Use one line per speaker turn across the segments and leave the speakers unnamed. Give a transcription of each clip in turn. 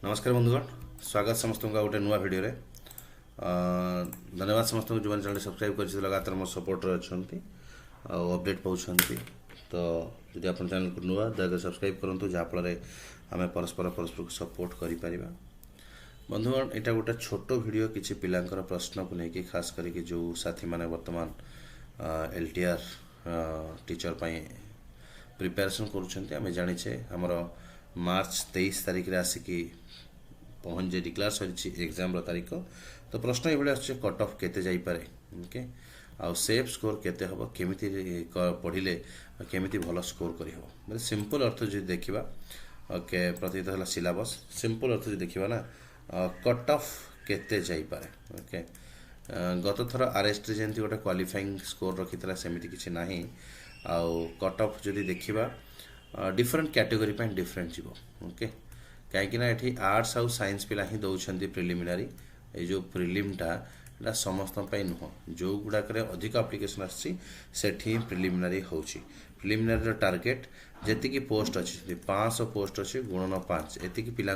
नमस्कार बंधुगण, स्वागत समस्त का गोटे नुआ भिडियो रे। धन्यवाद समस्त जो चैनल सब्सक्राइब कर लगातार मो सपोर्ट अच्छा अपडेट पाँच। तो जब आप चैनल को नुआ दया सब्सक्राइब करूँ जहाँफल आम परस्पर को सपोर्ट कर। बंधुगण यहाँ गोटे छोट भिडियो किसी पिलांकर प्रश्न को लेकिन खास करके जो साथी मैंने वर्तमान LTR टीचर प्रिपेरेसन करुँच जाचे आमर मार्च 23 तारिख रे आसिकी पहुँच जाए डिक्लेयर सरी एग्जाम तारीख। तो प्रश्न ये आस कट ऑफ केते जाई पारे ओके आउ सेफ स्कोर केते हबो केमिति पढ़िले केमिति भल स्कोर करी हबो मतलब सिंपल अर्थ जो देखिबा ओके प्रतित हला सिलेबस सिंपल अर्थ जो देखिबा ना कट ऑफ केते जाई पारे ओके गत थर आरएसटी रे जेंति गोटे क्वालिफाइंग स्कोर रखितला सेमिति किछि नाही आउ कट ऑफ जदि देखिबा डिफरेंट कैटेगरी पे डिफरेंट जीवो ओके कहीं ये आर्ट्स आउ साइंस पिला ही दौरान प्रिलिमिनारी ये जो प्रिलिमटा समस्त नुह जो गुड़ाक अधिक एप्लिकेशन आसी प्रिलिमिनारी होची प्रिलिमिनारी टार्गेट जी पोस्ट अच्छी 500 पोस्ट अच्छे गुणन 5 एति पिला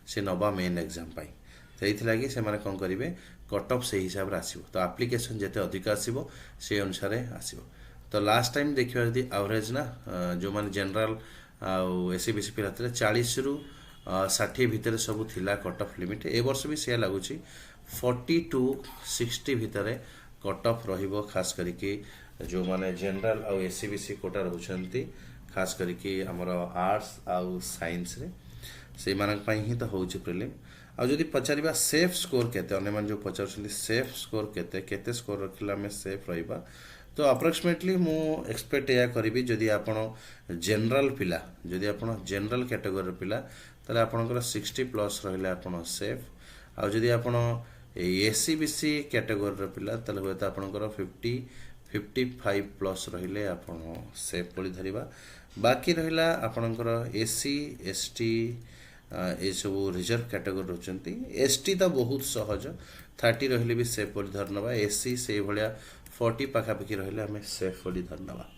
से नवा मेन एग्जाम से से माने कौन करेंगे कट ऑफ से हिसाब से आसो तो एप्लिकेशन जिते अधिक आसो से अनुसार आसो। तो लास्ट टाइम देखिए जदि एवरेज ना जो माने जनरल आउ एससीबीसी पिला 40 रु 60 भितर सब थिला कट ऑफ लिमिट ए वर्ष भी से लगुच 40 टू 60 भितर कट ऑफ रहिबो खास करके जो माने जनरल आउ एससीबीसी कोटा रहउछंती खास करके हमर आर्ट्स आउ साइंस रे से मानक पई ही तो होउछ प्रीलिम। आ जदि पचारिबा सेफ स्कोर केते अन्य मान जो पचारछंती सेफ स्कोर केते केते स्कोर रखिला में सेफ रहिबा तो अप्रोक्सीमेटली मु एक्सपेक्ट या करी जदि आपण जनरल पिला जदि आपण जनरल कैटेगरी पिला ताले आपणकर 60 प्लस रहिले आपण सेफ आ जदि आपण एससीबीसी कैटेगरी पिला ताले होय त आपणकर 55 प्लस रहिले आपण सेफ बोली धरिबा। बाकी रहिला आपणकर एससी एसटी ये सब रिजर्व कैटेगरी रहउचंती एसटी तो बहुत सहज 30 रहिले भी सेफ बोली धरनबा एससी से भलिया 40 पाखापाखि रहिले आम सेफ बोली धरनबा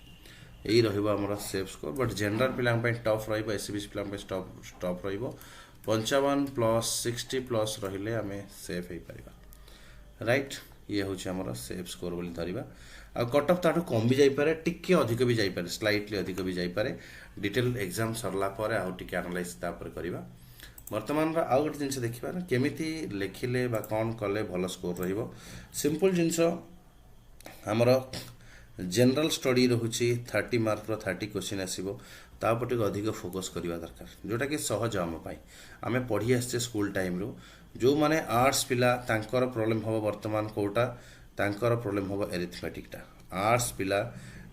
यही रहा सेफ स्कोर बट जनरल पिलांग टफ रहिबो एससीबीसी पिलांग टफ रहिबो 55 प्लस 60 प्लस रहिले आम सेफ हो पारिबा राइट ये हूँ आमर सेफ स्कोर बोली धरिबा। आ कट ऑफ ताठू कम भी जाइपारे टिके अधिक भी जाइपारे स्लाइटली अधिक भी जाइपारे डिटेल एग्जाम सरला परे आउ टिके एनालाइज तापर करिबा। वर्तमान आउ गोटे जिनस देखिबा ना केमिति लेखिले बा कौन कले भल स्कोर रहिबो सिंपल जिनस आमर जनरल स्टडी रोचे 30 मार्क 30 क्वेश्चन आसो तापटे अधिक फोकस करवा दरकार जोटा कि सहज आम पढ़ी आसचे स्कूल टाइम रू जो माने आर्ट्स पिला तांकर प्रॉब्लम हम वर्तमान कोटा तांकर प्रॉब्लम हम एरिथमेटिकटा आर्ट्स पिला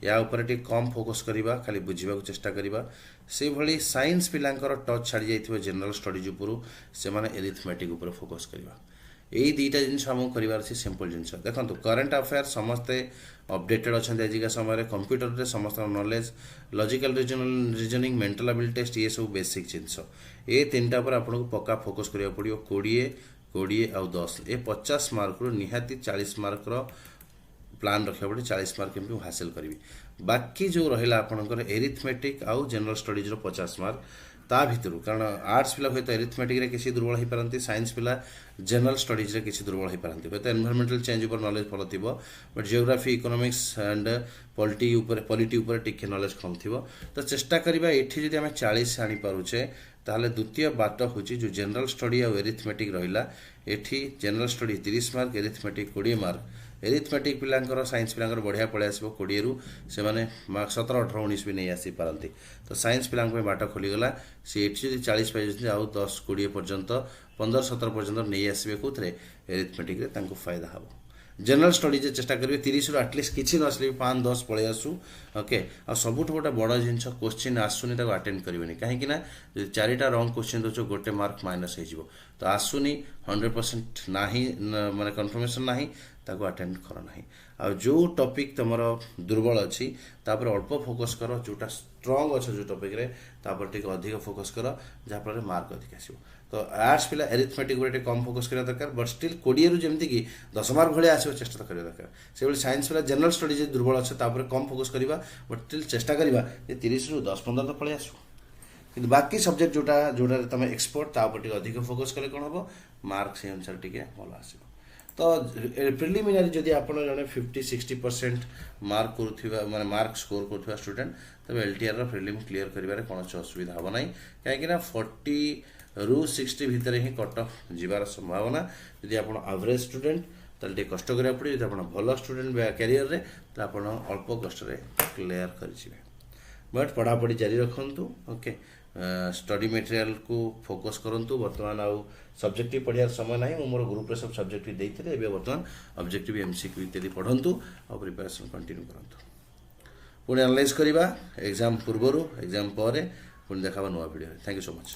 या ऊपर टे कम फोकस करवा खाली बुझा चेष्टा करवा से भली साइंस पिलांकर टच छाड़ी जाइथिबो जनरल स्टडीज उपरू से माने एरिथमेटिक उपर फोकस करवा यही दुईटा जिनस आमको करार सिंपल जिनस देखो करेन्ट अफेयर समस्ते अपडेटेड अच्छा आजिका समय कंप्यूटर रे समस्त knowledge logical reasoning mental ability test ये सब बेसिक जिनस ये तीनटा पर आपको पक्का फोकस करा पड़ो 20 आउ 10 ये 50 मार्क रु निहाती 40 मार्क प्लान रखा पड़े 40 मार्क केमती हासिल करी बाकी जो रहा आपंकर एरिथमेटिक आउ जनरल स्टडीज 50 मार्क ता भितर कारण आर्ट्स पिला तो एरिथमेटिक रे किसी दुर्बल हो पारती साइंस पिला जनरल स्टडीज रे किसी दुर्बल हो पारती तो एनवायरमेंटल चेंज ऊपर नॉलेज भल थी but geography economics and polity ऊपर टिके नॉलेज कम थी तो चेष्टा करवा ये जब आम 40 आनी पारुचे ताहले द्वितीय बाट हूँ जो जनरल स्टडी आ एरिथमेटिक रहा एठी general study 30 mark arithmetic 20 mark arithmetic पिलांकर साइंस पिलांकर बढ़िया पड़े आसो 20 रु से माने 17 18 19 भी नहीं आसी पारती तो साइंस पिलांक बाट खोलीगला सी एठी जदि 40 पाई आउ 10 20 पर्यंत 15 17 पर्यंत नहीं आसबे कोथरे एरिथमेटिक रे तांको फायदा हबो। जनरल स्टडीज चेष्टा करेंगे 30 रु एटलिस्ट किसी नसले 5-10 पलि आसू ओके आ सबुठ गोटे बड़ जिनस क्वेश्चन आसुनी अटेंड करेंगे कहीं ना जो 4टा रंग क्वेश्चन दौच गोटे मार्क माइनस हो तो आसुनी 100% ना माने कन्फर्मेशन ना ताको अटेंड कर ना आ जो टॉपिक तुम दुर्बल अच्छी तापर अल्प फोकस कर जोटा स्ट्रंग अच्छे जो टॉपिक रे तापर टिके अधिक फोकस कर जहाँफल मार्क अधिक आसो तो आर्ट्स पिला एरिथमेटिक ऊपर कम फोकस करा दरकार बट स्टिल 20 रु जमती कि 10 मार्क भाया आसो चेष्टा करा दरकार से भाई साइंस पिला जनरल स्टडीज दुर्बल अच्छे तापर कम फोकस करवा बट स्टिल चेष्टा करवा 30 रु 10-15 तो पलि आसो କିନ୍ତୁ ବାକି ସବଜେକ୍ଟ ଯୋଉଟାରେ ତୁମେ ଏକ୍ସପର୍ଟ ତା ଉପରେ ଟିକେ ଅଧିକ ଫୋକସ୍ କଲେ କ'ଣ ହେବ, ମାର୍କ ସେଇ ଅନୁସାରେ ଟିକେ ଭଲ ଆସିବ। ତ ପ୍ରିଲିମିନାରୀ ଯଦି ଆପଣ ଜଣେ 50-60% ମାର୍କ କରୁଥିବା ମାନେ ମାର୍କ ସ୍କୋର କରୁଥିବା ଷ୍ଟୁଡେଣ୍ଟ, ତେବେ LTRର ପ୍ରିଲିମ୍ କ୍ଲିୟର କରିବାରେ କୌଣସି ଅସୁବିଧା ହେବ ନାହିଁ, କାହିଁକିନା 40ରୁ 60 ଭିତରେ ହିଁ କଟ୍ ଅଫ୍ ଯିବାର ସମ୍ଭାବନା। ଯଦି ଆପଣ ଆଭରେଜ ଷ୍ଟୁଡେଣ୍ଟ ତାହେଲେ ଟିକେ କଷ୍ଟ କରିବାକୁ ପଡ଼ିବ, ଯଦି ଆପଣ ଭଲ ଷ୍ଟୁଡେଣ୍ଟ କ୍ୟାରିୟରରେ ତାହେଲେ ଆପଣ ଅଳ୍ପ କଷ୍ଟରେ କ୍ଲିୟର କରିଯିବେ। ବଟ୍ ପଢ଼ାପଢ଼ି ଜାରି ରଖନ୍ତୁ। ଓକେ, ଷ୍ଟଡି ମେଟେରିଆଲକୁ ଫୋକସ୍ କରନ୍ତୁ। ବର୍ତ୍ତମାନ ଆଉ ସବଜେକ୍ଟିଭ ପଢ଼ିବାର ସମୟ ନାହିଁ। ମୁଁ ମୋର ଗ୍ରୁପରେ ସବୁ ସବଜେକ୍ଟିଭ ଦେଇଥିଲି, ଏବେ ବର୍ତ୍ତମାନ ଅବଜେକ୍ଟିଭ MCQ ଇତ୍ୟାଦି ପଢ଼ନ୍ତୁ ଆଉ ପ୍ରିପାରେସନ୍ କଣ୍ଟିନ୍ୟୁ କରନ୍ତୁ। ପୁଣି ଆନାଲାଇଜ୍ କରିବା ଏକ୍ଜାମ୍ ପୂର୍ବରୁ, ଏକ୍ଜାମ୍ ପରେ ପୁଣି ଦେଖାବା ନୂଆ ଭିଡ଼ିଓରେ। Thank you so much.